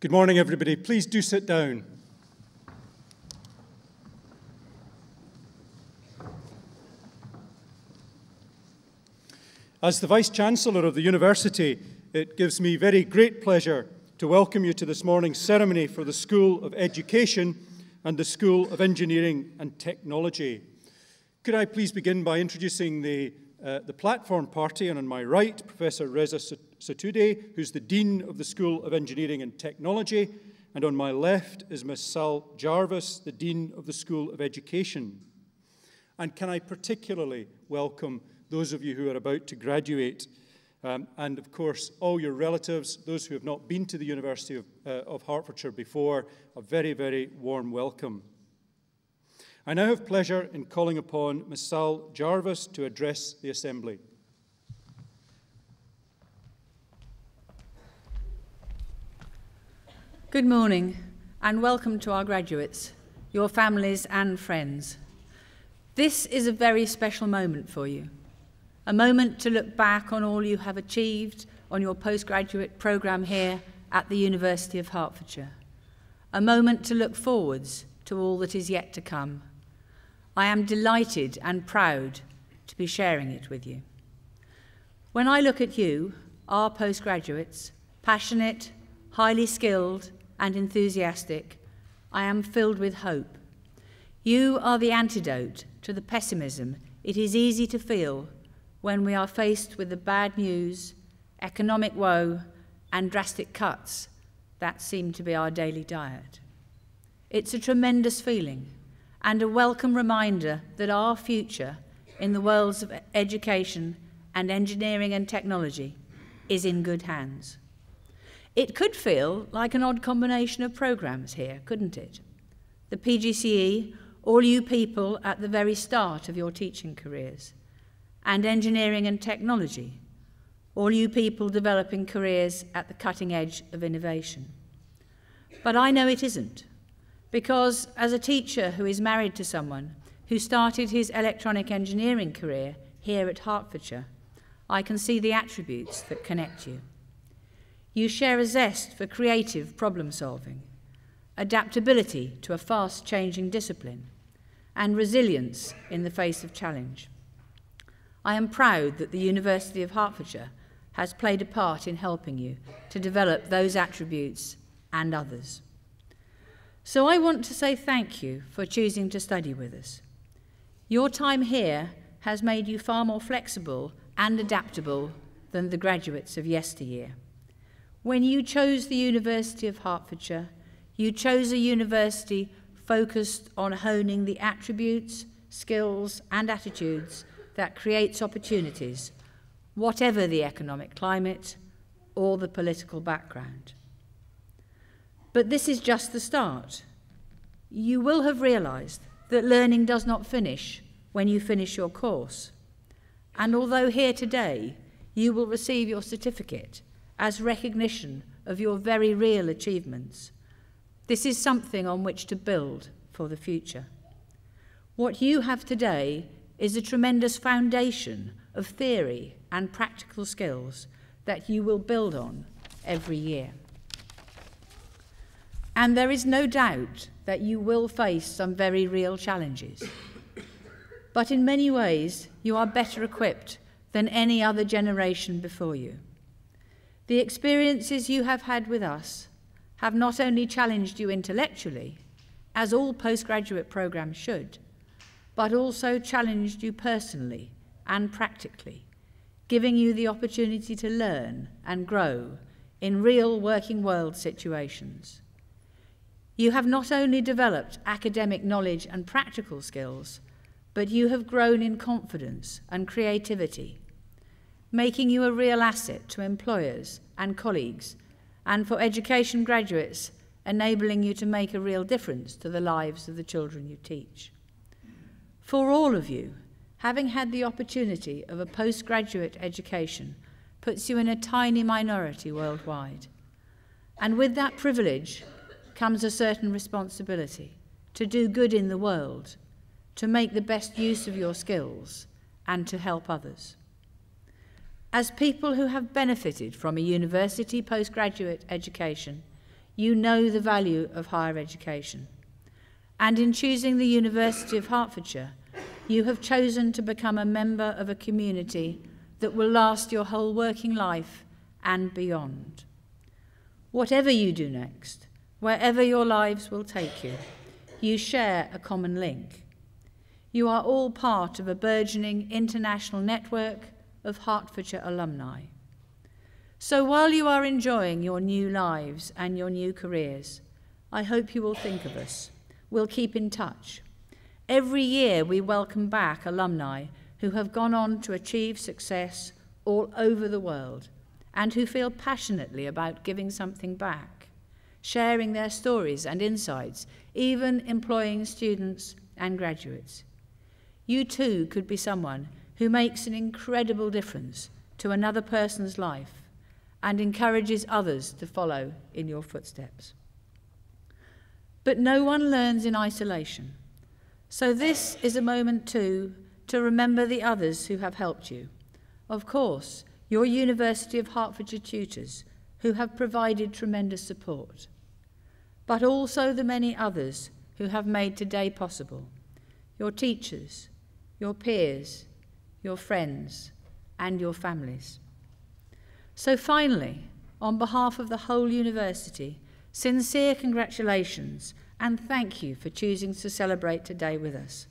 Good morning, everybody. Please do sit down. As the Vice-Chancellor of the University, it gives me very great pleasure to welcome you to this morning's ceremony for the School of Education and the School of Engineering and Technology. Could I please begin by introducing the platform party, and on my right, Professor Reza Satude, who's the Dean of the School of Engineering and Technology, and on my left is Ms. Sal Jarvis, the Dean of the School of Education. And can I particularly welcome those of you who are about to graduate, and of course all your relatives, those who have not been to the University of Hertfordshire before, a very, very warm welcome. I now have pleasure in calling upon Ms. Sal Jarvis to address the Assembly. Good morning and welcome to our graduates, your families and friends. This is a very special moment for you, a moment to look back on all you have achieved on your postgraduate programme here at the University of Hertfordshire, a moment to look forwards to all that is yet to come. I am delighted and proud to be sharing it with you. When I look at you, our postgraduates, passionate, highly skilled and enthusiastic, I am filled with hope. You are the antidote to the pessimism it is easy to feel when we are faced with the bad news, economic woe and drastic cuts that seem to be our daily diet. It's a tremendous feeling and a welcome reminder that our future in the worlds of education and engineering and technology is in good hands. It could feel like an odd combination of programmes here, couldn't it? The PGCE, all you people at the very start of your teaching careers, and engineering and technology, all you people developing careers at the cutting edge of innovation. But I know it isn't. Because as a teacher who is married to someone who started his electronic engineering career here at Hertfordshire, I can see the attributes that connect you. You share a zest for creative problem solving, adaptability to a fast-changing discipline, and resilience in the face of challenge. I am proud that the University of Hertfordshire has played a part in helping you to develop those attributes and others. So I want to say thank you for choosing to study with us. Your time here has made you far more flexible and adaptable than the graduates of yesteryear. When you chose the University of Hertfordshire, you chose a university focused on honing the attributes, skills and attitudes that creates opportunities, whatever the economic climate or the political background. But this is just the start. You will have realised that learning does not finish when you finish your course. And although here today you will receive your certificate as recognition of your very real achievements, this is something on which to build for the future. What you have today is a tremendous foundation of theory and practical skills that you will build on every year. And there is no doubt that you will face some very real challenges. But in many ways, you are better equipped than any other generation before you. The experiences you have had with us have not only challenged you intellectually, as all postgraduate programmes should, but also challenged you personally and practically, giving you the opportunity to learn and grow in real working world situations. You have not only developed academic knowledge and practical skills, but you have grown in confidence and creativity, making you a real asset to employers and colleagues, and for education graduates, enabling you to make a real difference to the lives of the children you teach. For all of you, having had the opportunity of a postgraduate education puts you in a tiny minority worldwide. And with that privilege comes a certain responsibility to do good in the world, to make the best use of your skills, and to help others. As people who have benefited from a university postgraduate education, You know the value of higher education. And in choosing the University of Hertfordshire, you have chosen to become a member of a community that will last your whole working life and beyond. Whatever you do next, wherever your lives will take you, you share a common link. You are all part of a burgeoning international network of Hertfordshire alumni. So while you are enjoying your new lives and your new careers, I hope you will think of us. We'll keep in touch. Every year we welcome back alumni who have gone on to achieve success all over the world and who feel passionately about giving something back, sharing their stories and insights, even employing students and graduates. You too could be someone who makes an incredible difference to another person's life and encourages others to follow in your footsteps. But no one learns in isolation. So this is a moment too to remember the others who have helped you. Of course, your University of Hertfordshire tutors who have provided tremendous support, but also the many others who have made today possible. Your teachers, your peers, your friends, and your families. So finally, on behalf of the whole university, sincere congratulations and thank you for choosing to celebrate today with us.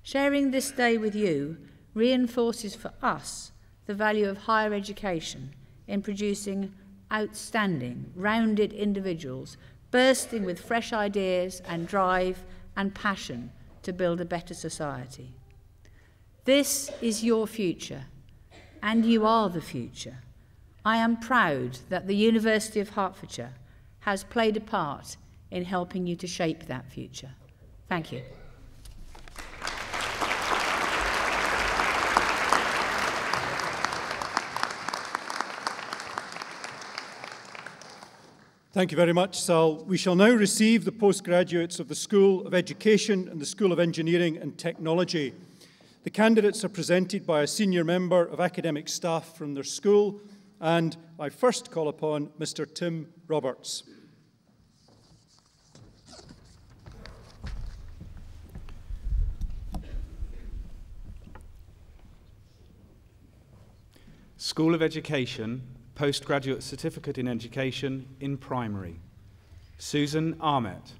Sharing this day with you reinforces for us the value of higher education in producing outstanding, rounded individuals bursting with fresh ideas and drive and passion to build a better society. This is your future, and you are the future. I am proud that the University of Hertfordshire has played a part in helping you to shape that future. Thank you. Thank you very much, Sal. We shall now receive the postgraduates of the School of Education and the School of Engineering and Technology. The candidates are presented by a senior member of academic staff from their school, and I first call upon Mr. Tim Roberts. School of Education, Postgraduate Certificate in Education in Primary. Susan Armett.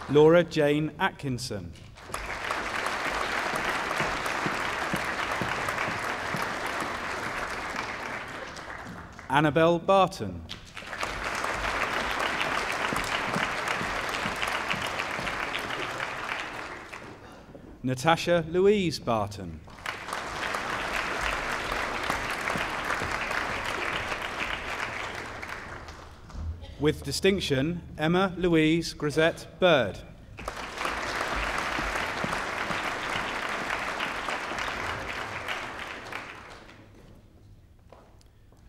Laura Jane Atkinson. Annabelle Barton. Natasha Louise Barton. With distinction, Emma Louise Grisette Bird.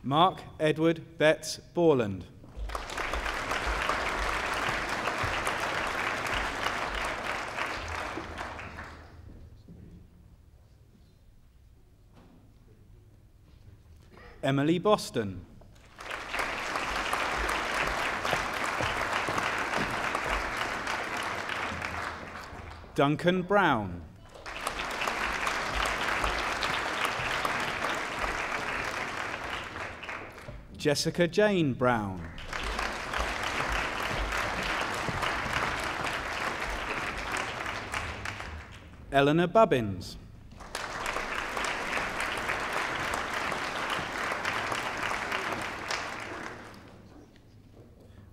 Mark Edward Betts Borland. Emily Boston. Duncan Brown. Jessica Jane Brown. Eleanor Bubbins.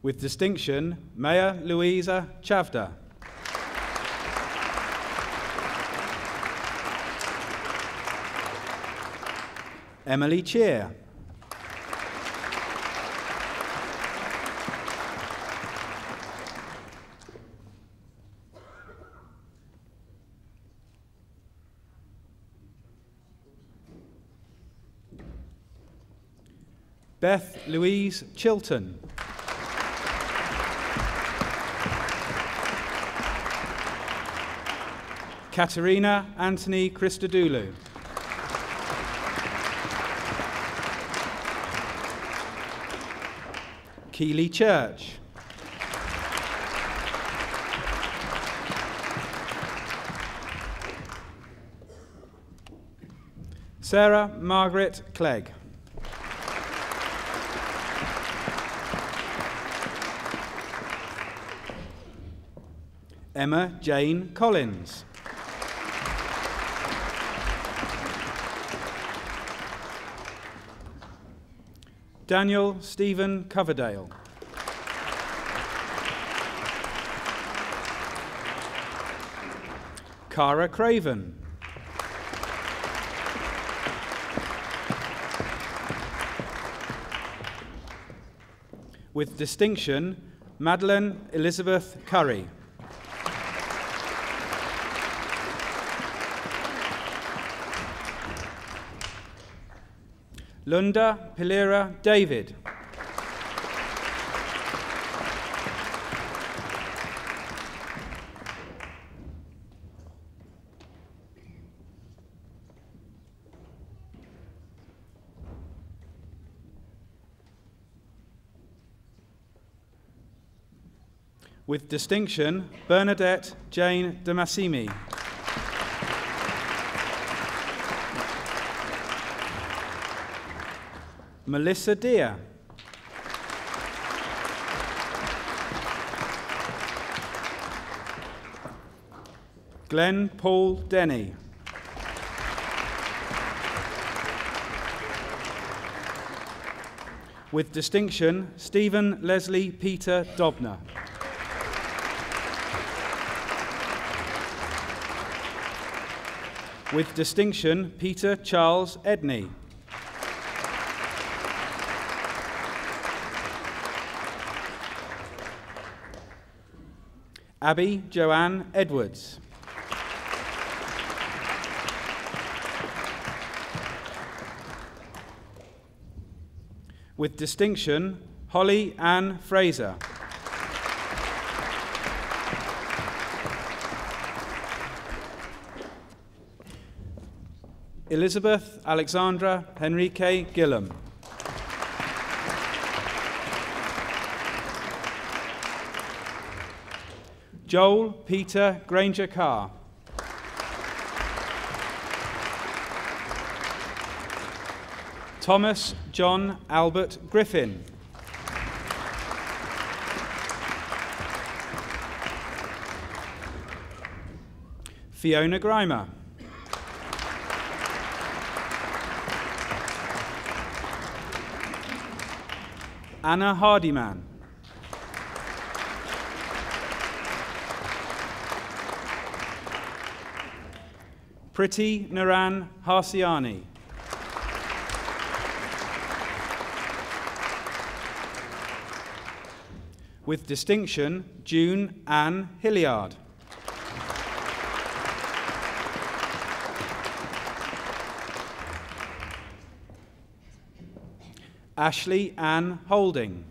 With distinction, Maya Louisa Chavda. Emily Cheer. Beth Louise Chilton. Katerina Anthony Christodoulou. Keeley Church. Sarah Margaret Clegg. Emma Jane Collins. Daniel Stephen Coverdale. Cara Craven. With distinction, Madeleine Elizabeth Curry. Lunda Pilera David. With distinction, Bernadette Jane de Massimi. Melissa Deere. Glenn Paul Denny. With distinction, Stephen Leslie Peter Dobner. With distinction, Peter Charles Edney. Abby Joanne Edwards. With distinction, Holly Ann Fraser. Elizabeth Alexandra Henrique Gillam. Joel Peter Granger Carr. Thomas John Albert Griffin. Fiona Grimer. Anna Hardyman. Priti Naran Harsiani. With distinction, June Ann Hilliard. Ashley Ann Holding.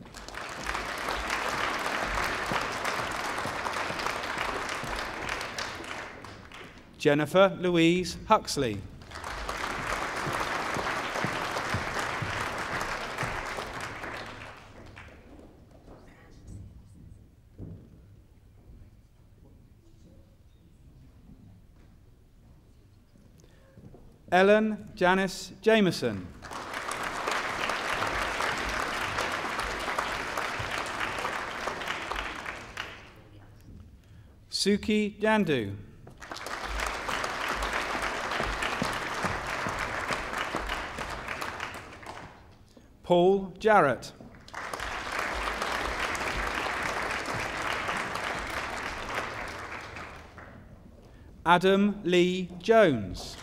Jennifer Louise Huxley. Ellen Janice Jameson. Suki Jandu. Paul Jarrett. Adam Lee Jones.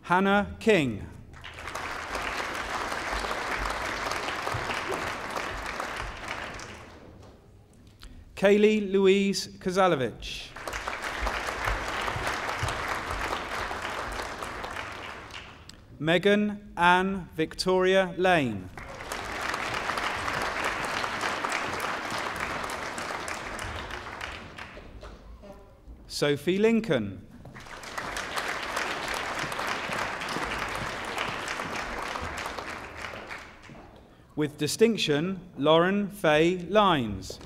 Hannah King. Kaylee Louise Kozalevich. Megan Ann Victoria Lane. Sophie Lincoln. With distinction, Lauren Faye Lines.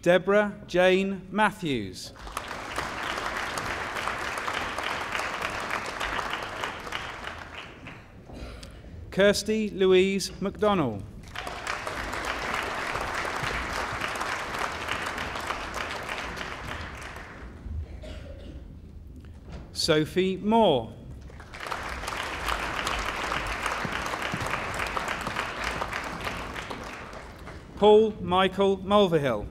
Deborah Jane Matthews. Kirsty Louise McDonnell. Sophie Moore. Paul Michael Mulvihill.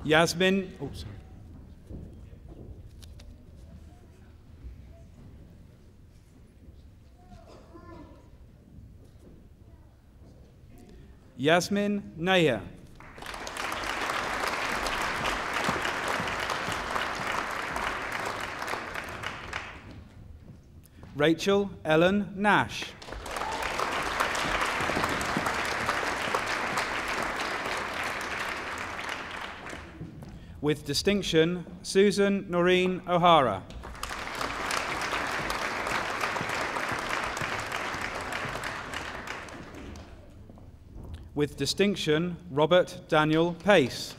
Yasmin, Yasmin Naya. Rachel Ellen Nash. With distinction, Susan Noreen O'Hara. With distinction, Robert Daniel Pace.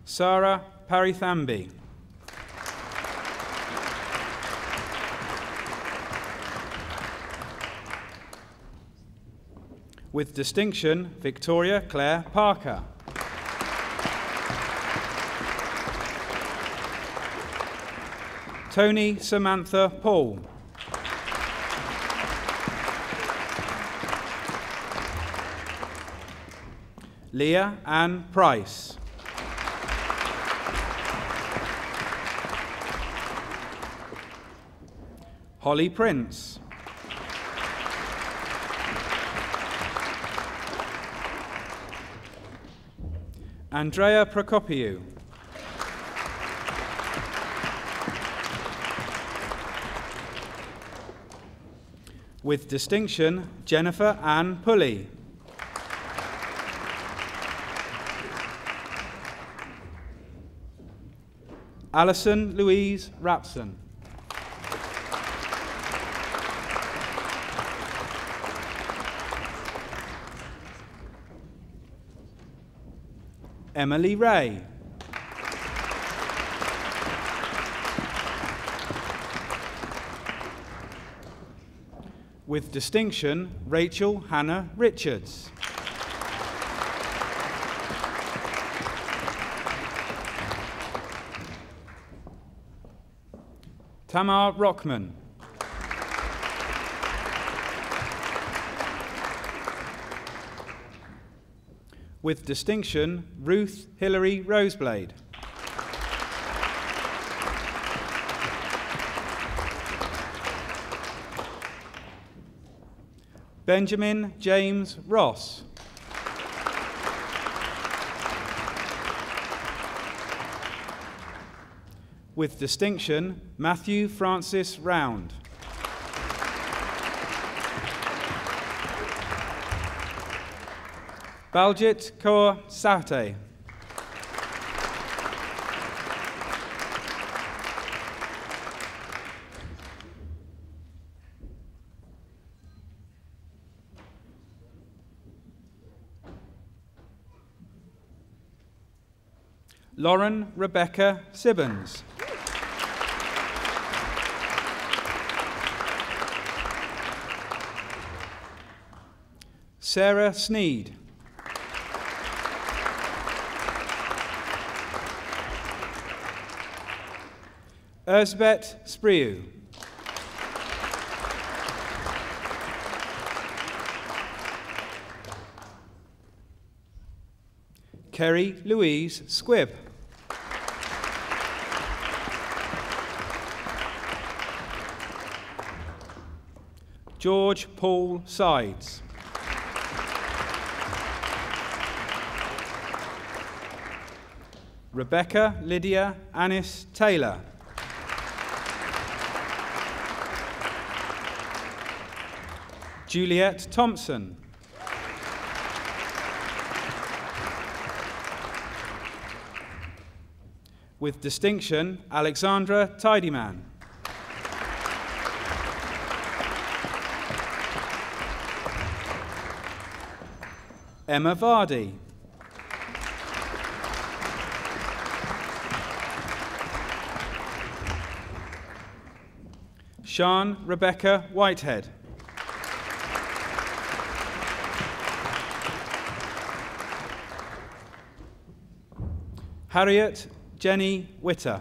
Sarah Parithambi. With distinction, Victoria Claire Parker. Tony Samantha Paul. Leah Ann Price. Holly Prince. Andrea Prokopiou. With distinction, Jennifer Ann Pulley. Alison Louise Rapson. Emily Ray. With distinction, Rachel Hannah Richards. Tamar Rockman. With distinction, Ruth Hillary Roseblade. Benjamin James Ross. With distinction, Matthew Francis Round. Baljit Kaur Saute. Lauren Rebecca Sibbons. Sarah Sneed. Erzbet Spriu. Kerry Louise Squibb. George Paul Sides. Rebecca Lydia Annis Taylor. Juliet Thompson. With distinction, Alexandra Tidyman. Emma Vardy. Sian Rebecca Whitehead. Harriet Jenny Witter.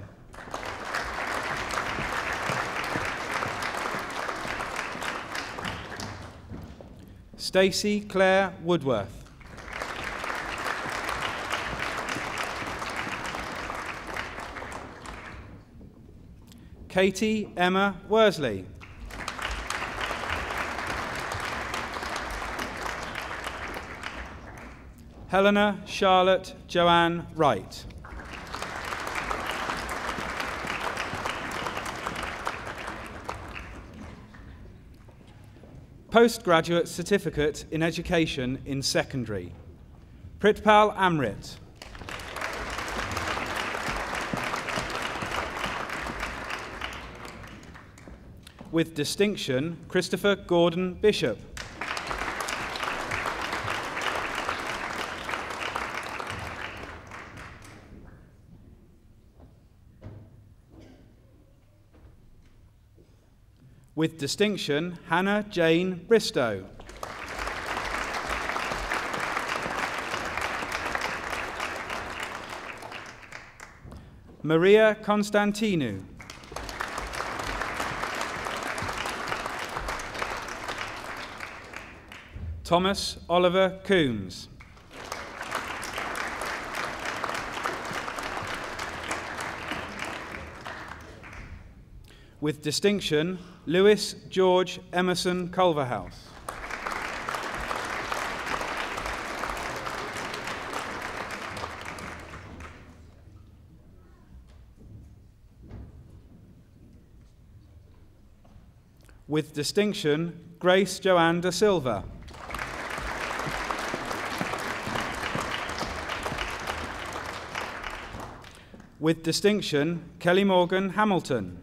Stacey Claire Woodworth. Katie Emma Worsley. Helena Charlotte Joanne Wright. Postgraduate Certificate in Education in Secondary. Pritpal Amrit. With distinction, Christopher Gordon Bishop. With distinction, Hannah Jane Bristow. Maria Constantinou. Thomas Oliver Coombs. With distinction, Lewis George Emerson Culverhouse. With distinction, Grace Joanne da Silva. With distinction, Kelly Morgan Hamilton.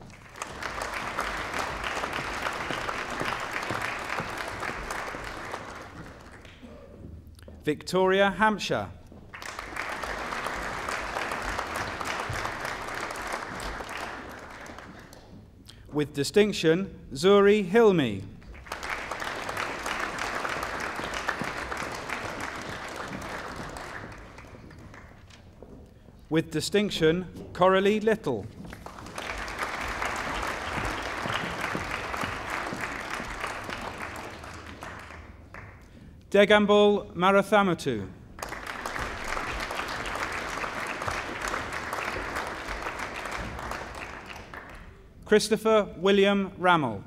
Victoria Hampshire. With distinction, Zuri Hilmi. With distinction, Coralie Little. Degambul Marathamatu. Christopher William Rammel.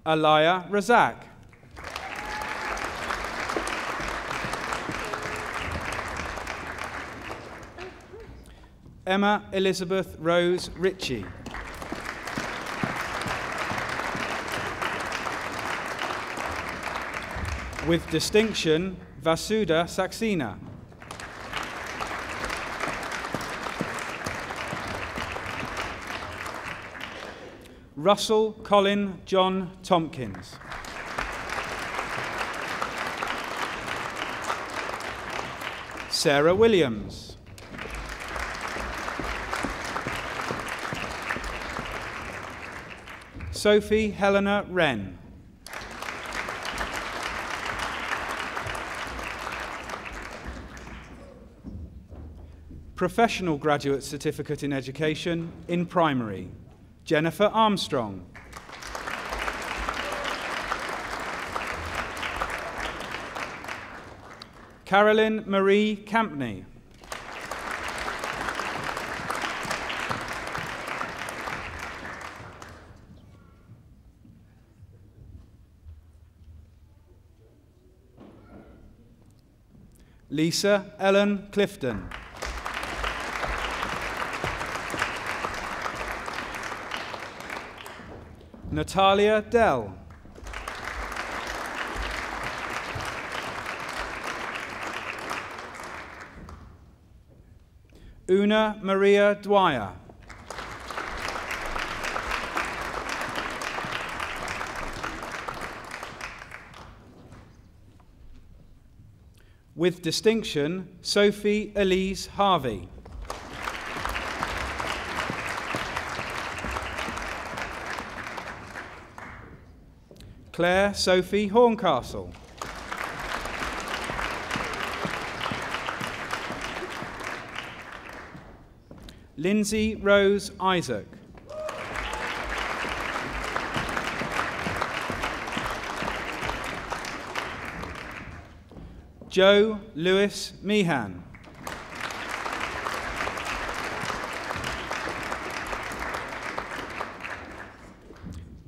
Alaya Razak. Emma Elizabeth Rose Ritchie. With distinction, Vasuda Saxena. Russell Colin John Tompkins. Sarah Williams. Sophie Helena Wren. Professional Graduate Certificate in Education in Primary, Jennifer Armstrong. Carolyn Marie Campney. Lisa Ellen Clifton. Natalia Dell. Una Maria Dwyer. With distinction, Sophie Elise Harvey. Claire Sophie Horncastle. Lindsay Rose Isaac. Joe Lewis Meehan.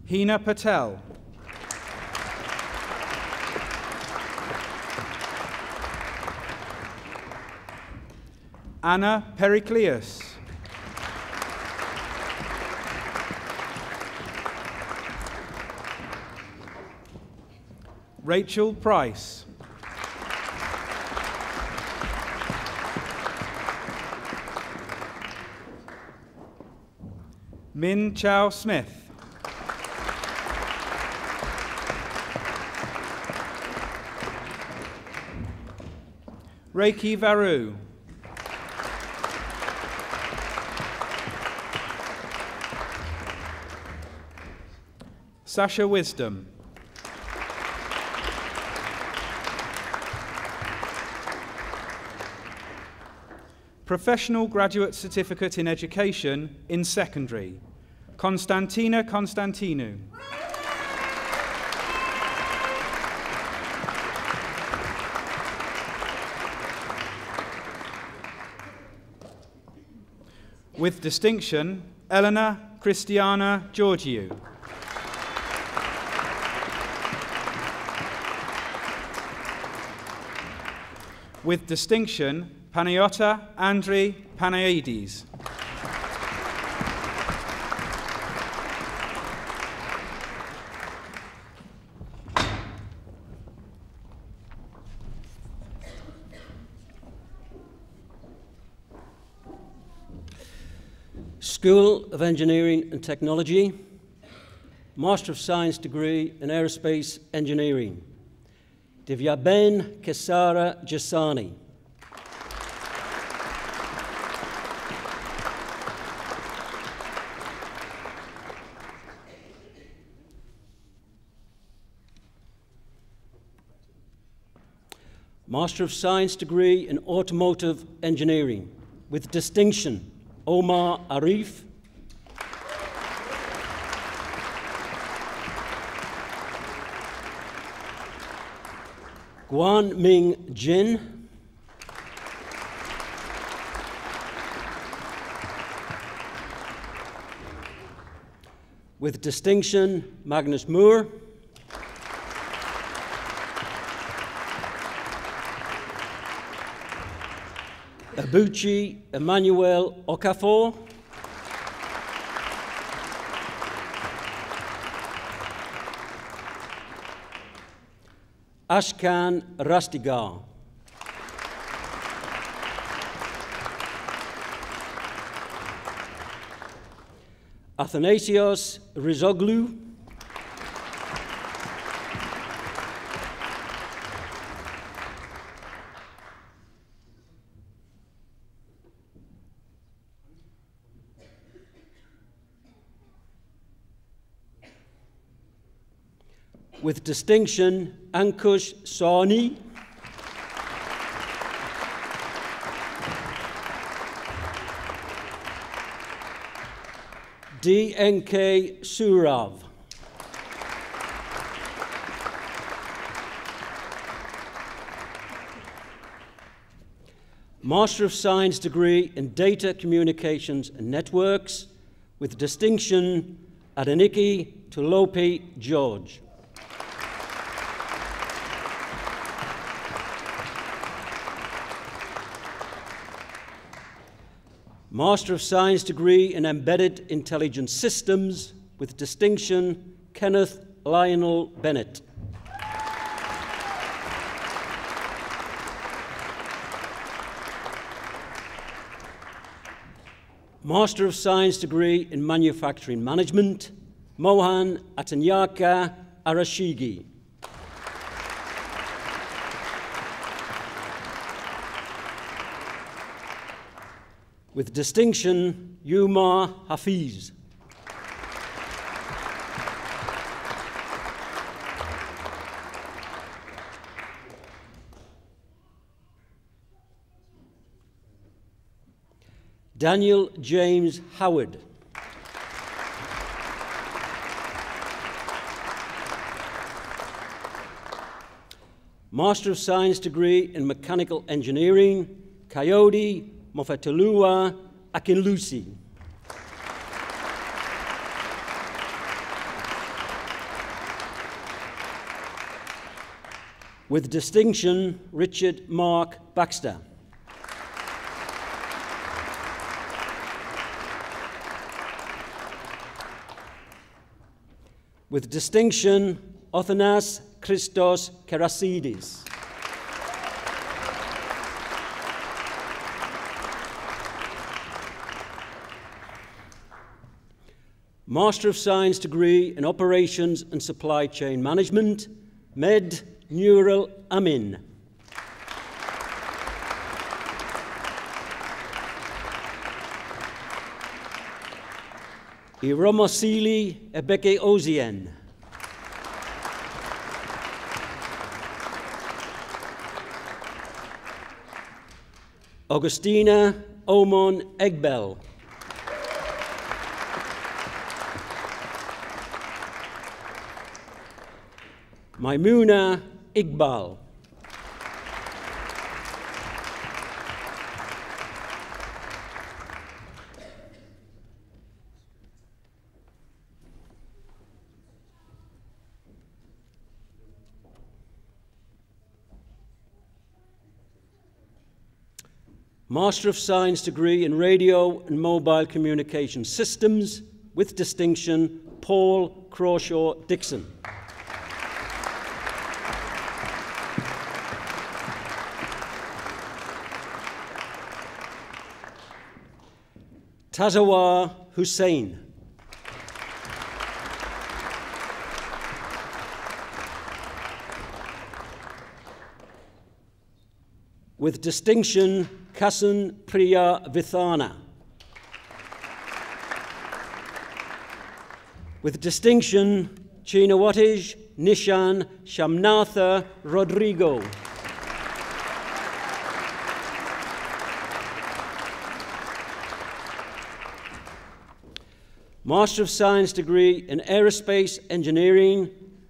Hina Patel. Anna Pericleus. Rachel Price. Min Chow Smith. Reiki Varu. Sasha Wisdom. Professional Graduate Certificate in Education in Secondary, Konstantina Konstantinou. With distinction, Eleanor Christiana Georgiou. With distinction, Panayotta Andri Panaides. School of Engineering and Technology, Master of Science degree in Aerospace Engineering, Divyaben Kesara Jasani. Master of Science degree in Automotive Engineering, with distinction, Omar Arif. Guan Ming Jin. With distinction, Magnus Moore. Abuchi Emmanuel Okafor. Ashkan Rastigar. Athanasios Rizoglu. With distinction, Ankush Sawhney. DNK Surav. Master of Science degree in Data Communications and Networks, with distinction, Adeniki Tulopi George. Master of Science degree in Embedded Intelligent Systems with distinction, Kenneth Lionel Bennett. Master of Science degree in Manufacturing Management, Mohan Atanyaka Arashigi. With distinction, Umar Hafiz. Daniel James Howard. Master of Science degree in Mechanical Engineering, Coyote Mofetulua Akinlusi. With distinction, Richard Mark Baxter. With distinction, Othenas Christos Kerasidis. Master of Science degree in Operations and Supply Chain Management, Med Neural Amin. Iromosili Ebeke Ozien. Augustina Omon Egbel. Maimuna Iqbal. Master of Science degree in Radio and Mobile Communication Systems with distinction, Paul Crawshaw Dixon. Tazawar Hussain. With distinction, Kasan Priya Vithana. With distinction, Chinawatish Nishan Shamnatha Rodrigo. Master of Science degree in Aerospace Engineering,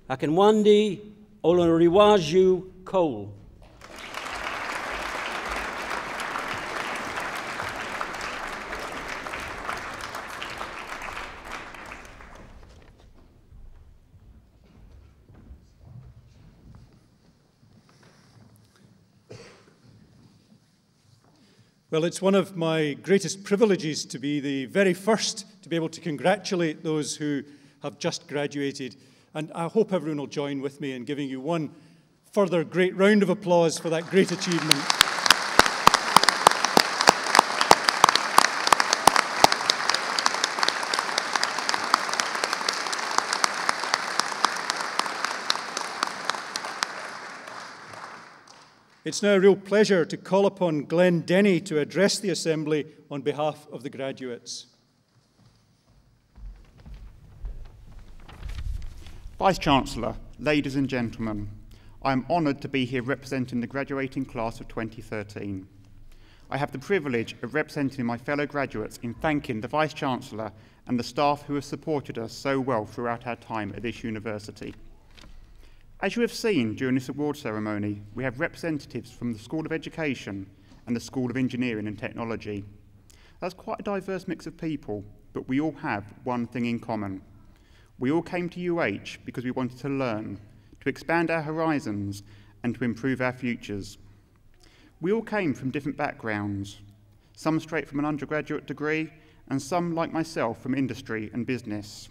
Akinwandi Oloriwaju Cole. Well, it's one of my greatest privileges to be the very first to be able to congratulate those who have just graduated. And I hope everyone will join with me in giving you one further great round of applause for that great achievement. It's now a real pleasure to call upon Glenn Denny to address the Assembly on behalf of the graduates. Vice-Chancellor, ladies and gentlemen, I am honoured to be here representing the graduating class of 2013. I have the privilege of representing my fellow graduates in thanking the Vice-Chancellor and the staff who have supported us so well throughout our time at this university. As you have seen during this award ceremony, we have representatives from the School of Education and the School of Engineering and Technology. That's quite a diverse mix of people, but we all have one thing in common. We all came to UH because we wanted to learn, to expand our horizons, and to improve our futures. We all came from different backgrounds. some straight from an undergraduate degree, and some, like myself, from industry and business.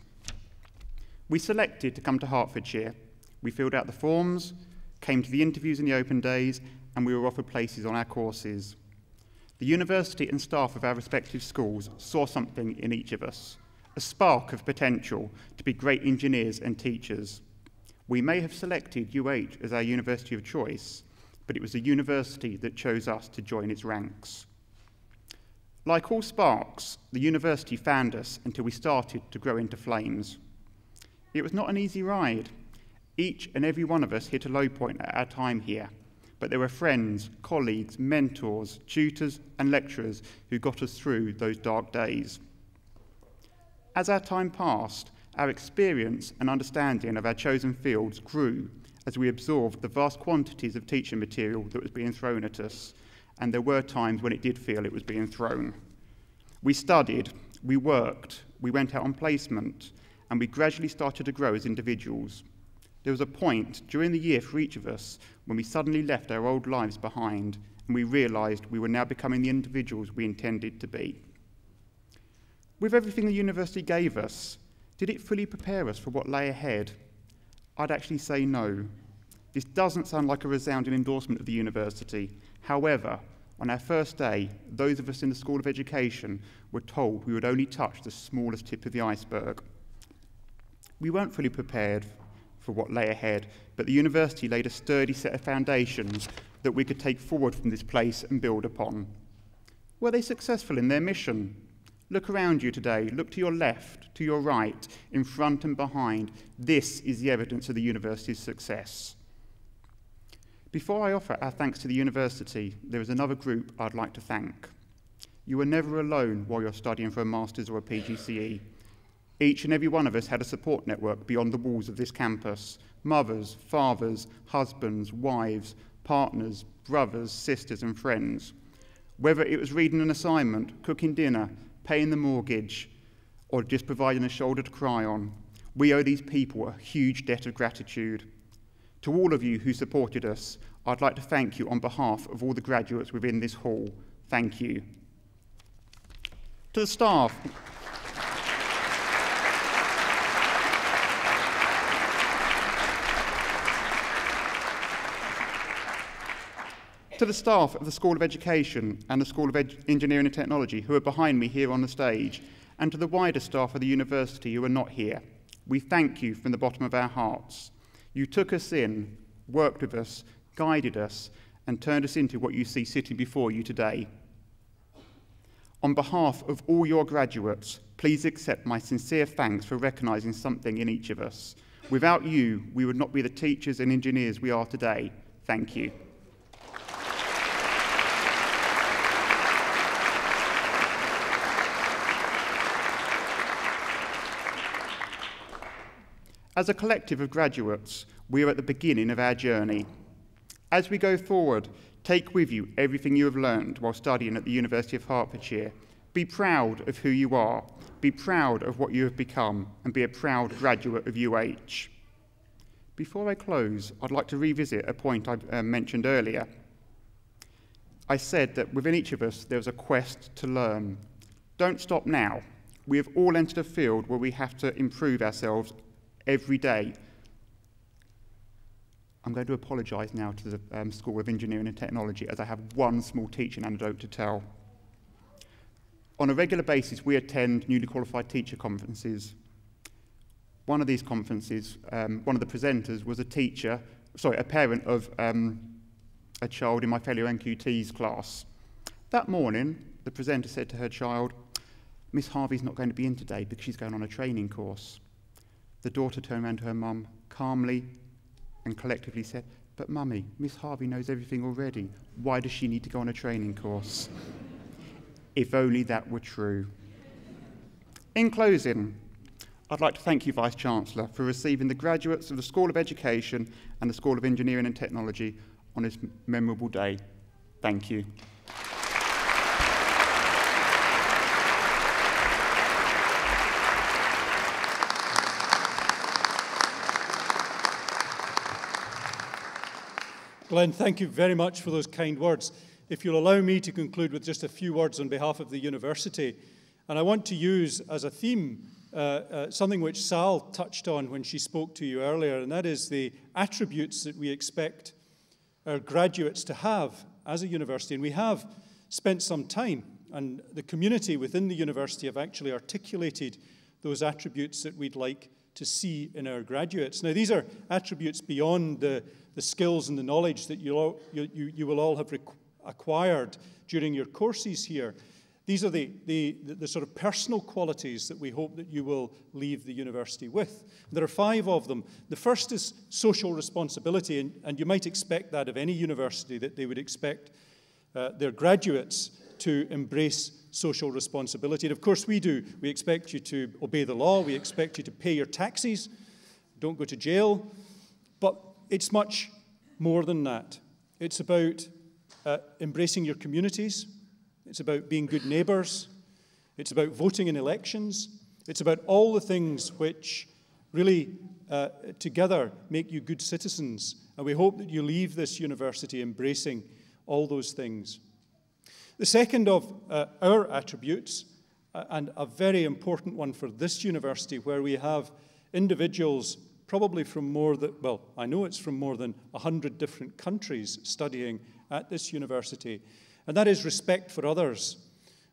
We selected to come to Hertfordshire. We filled out the forms, came to the interviews in the open days, and we were offered places on our courses. The university and staff of our respective schools saw something in each of us, a spark of potential to be great engineers and teachers. We may have selected UH as our university of choice, but it was the university that chose us to join its ranks. Like all sparks, the university fanned us until we started to grow into flames. It was not an easy ride. Each and every one of us hit a low point at our time here, but there were friends, colleagues, mentors, tutors and lecturers who got us through those dark days. As our time passed, our experience and understanding of our chosen fields grew as we absorbed the vast quantities of teaching material that was being thrown at us, and there were times when it did feel it was being thrown. We studied, we worked, we went out on placement, and we gradually started to grow as individuals. There was a point during the year for each of us when we suddenly left our old lives behind and we realised we were now becoming the individuals we intended to be. With everything the university gave us, did it fully prepare us for what lay ahead? I'd actually say no. This doesn't sound like a resounding endorsement of the university. However, on our first day, those of us in the School of Education were told we would only touch the smallest tip of the iceberg. We weren't fully prepared for what lay ahead, but the university laid a sturdy set of foundations that we could take forward from this place and build upon. Were they successful in their mission? Look around you today, look to your left, to your right, in front and behind. This is the evidence of the university's success. Before I offer our thanks to the university, there is another group I'd like to thank. You are never alone while you're studying for a master's or a PGCE. Each and every one of us had a support network beyond the walls of this campus. Mothers, fathers, husbands, wives, partners, brothers, sisters and friends. Whether it was reading an assignment, cooking dinner, paying the mortgage, or just providing a shoulder to cry on, we owe these people a huge debt of gratitude. To all of you who supported us, I'd like to thank you on behalf of all the graduates within this hall. Thank you. To the staff, of the School of Education and the School of Engineering and Technology who are behind me here on the stage, and to the wider staff of the university who are not here, we thank you from the bottom of our hearts. You took us in, worked with us, guided us, and turned us into what you see sitting before you today. On behalf of all your graduates, please accept my sincere thanks for recognising something in each of us. Without you, we would not be the teachers and engineers we are today. Thank you. As a collective of graduates, we are at the beginning of our journey. As we go forward, take with you everything you have learned while studying at the University of Hertfordshire. Be proud of who you are, be proud of what you have become, and be a proud graduate of UH. Before I close, I'd like to revisit a point I mentioned earlier. I said that within each of us there's a quest to learn. Don't stop now. We have all entered a field where we have to improve ourselves every day. I'm going to apologise now to the School of Engineering and Technology as I have one small teaching anecdote to tell. On a regular basis, we attend newly qualified teacher conferences. One of these conferences, one of the presenters was a parent of a child in my fellow NQT's class. That morning, the presenter said to her child, "Miss Harvey's not going to be in today because she's going on a training course." The daughter turned around to her mum calmly and collectively said, "But mummy, Miss Harvey knows everything already. Why does she need to go on a training course?" If only that were true. In closing, I'd like to thank you, Vice-Chancellor, for receiving the graduates of the School of Education and the School of Engineering and Technology on this memorable day. Thank you. Glenn, thank you very much for those kind words. if you'll allow me to conclude with just a few words on behalf of the university. And I want to use as a theme something which Sal touched on when she spoke to you earlier, and that is the attributes that we expect our graduates to have as a university. And we have spent some time, and the community within the university have actually articulated those attributes that we'd like to see in our graduates. Now, these are attributes beyond the skills and the knowledge that you will all have acquired during your courses here. These are the sort of personal qualities that we hope that you will leave the university with. There are 5 of them. The first is social responsibility, and you might expect that of any university, that they would expect their graduates to embrace social responsibility. And of course we do. We expect you to obey the law. We expect you to pay your taxes. Don't go to jail. But it's much more than that. It's about embracing your communities. It's about being good neighbours. It's about voting in elections. It's about all the things which really together make you good citizens. And we hope that you leave this university embracing all those things. The second of our attributes, and a very important one for this university, where we have individuals probably from more than, well, I know it's from more than 100 different countries studying at this university, and that is respect for others.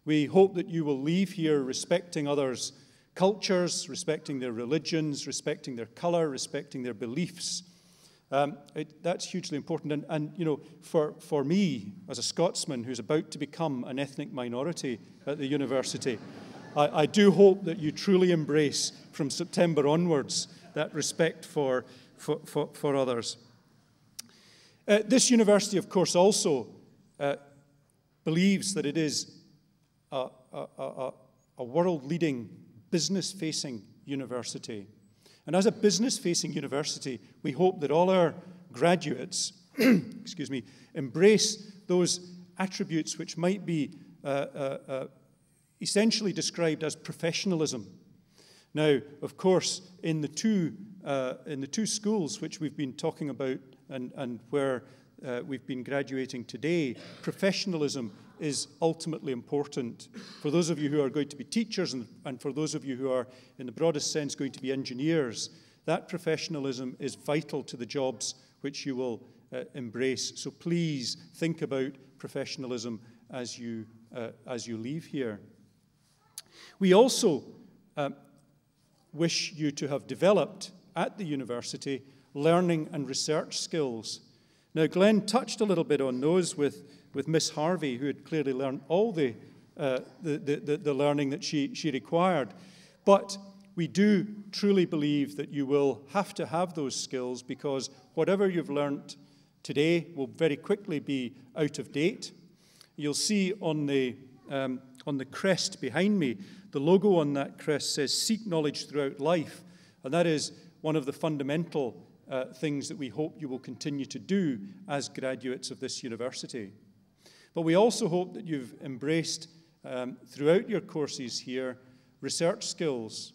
We hope that you will leave here respecting others' cultures, respecting their religions, respecting their colour, respecting their beliefs. That's hugely important. And you know, for me, as a Scotsman who's about to become an ethnic minority at the university, I do hope that you truly embrace, from September onwards, that respect for others. This university, of course, also believes that it is a world-leading, business-facing university. And as a business-facing university, we hope that all our graduates excuse me, embrace those attributes which might be essentially described as professionalism. Now, of course, in the two schools which we've been talking about and where we've been graduating today, professionalism is ultimately important. For those of you who are going to be teachers and for those of you who are, in the broadest sense, going to be engineers, that professionalism is vital to the jobs which you will embrace. So please think about professionalism as you leave here. We also wish you to have developed at the university learning and research skills. Now, Glenn touched a little bit on those with Miss Harvey, who had clearly learned all the learning that she required. But we do truly believe that you will have to have those skills, because whatever you've learnt today will very quickly be out of date. You'll see on the crest behind me, the logo on that crest says "Seek knowledge throughout life," and that is one of the fundamental things that we hope you will continue to do as graduates of this university. But we also hope that you've embraced throughout your courses here research skills,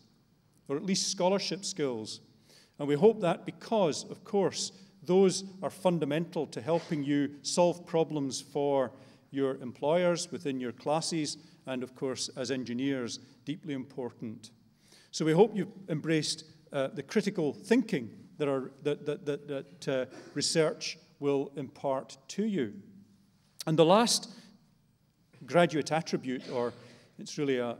or at least scholarship skills. And we hope that because, of course, those are fundamental to helping you solve problems for your employers within your classes, and of course, as engineers, deeply important. So we hope you've embraced the critical thinking that research will impart to you. And the last graduate attribute, or it's really a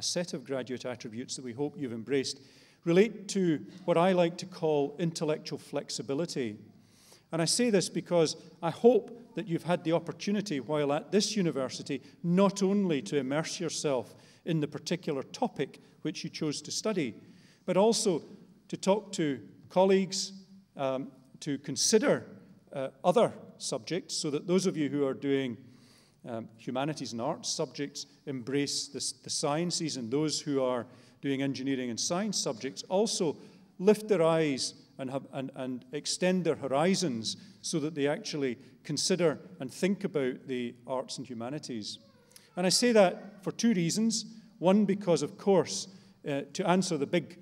set of graduate attributes that we hope you've embraced, relate to what I like to call intellectual flexibility. And I say this because I hope that you've had the opportunity while at this university not only to immerse yourself in the particular topic which you chose to study, but also to talk to colleagues, to consider other subjects, so that those of you who are doing humanities and arts subjects embrace the sciences, and those who are doing engineering and science subjects also lift their eyes and extend their horizons, so that they actually consider and think about the arts and humanities. And I say that for two reasons. One, because, of course, to answer the big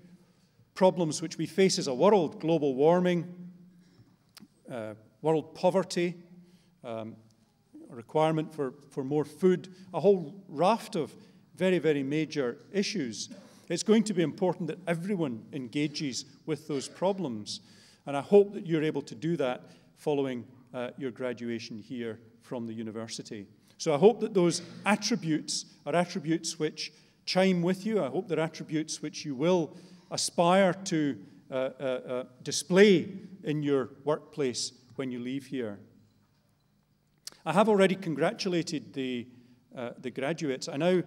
problems which we face as a world, global warming, world poverty, a requirement for more food, a whole raft of very, very major issues. It's going to be important that everyone engages with those problems. And I hope that you're able to do that following your graduation here from the university. So I hope that those attributes are attributes which chime with you. I hope they're attributes which you will aspire to display in your workplace when you leave here. I have already congratulated the graduates. I now,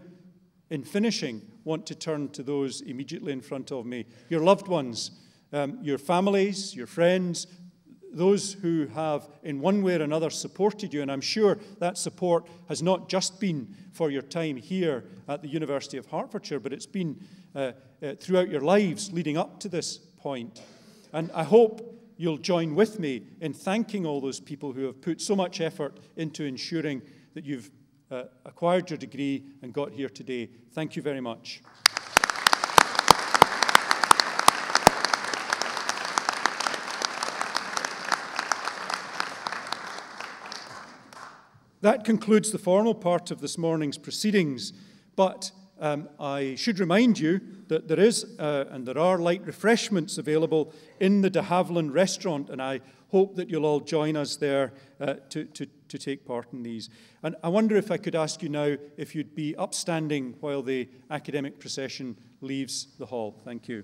in finishing, want to turn to those immediately in front of me. Your loved ones, your families, your friends, those who have in one way or another supported you, and I'm sure that support has not just been for your time here at the University of Hertfordshire, but it's been throughout your lives leading up to this point. And I hope you'll join with me in thanking all those people who have put so much effort into ensuring that you've acquired your degree and got here today. Thank you very much. That concludes the formal part of this morning's proceedings, but I should remind you that there is and there are light refreshments available in the de Havilland restaurant, and I hope that you'll all join us there to take part in these. And I wonder if I could ask you now if you'd be upstanding while the academic procession leaves the hall. Thank you.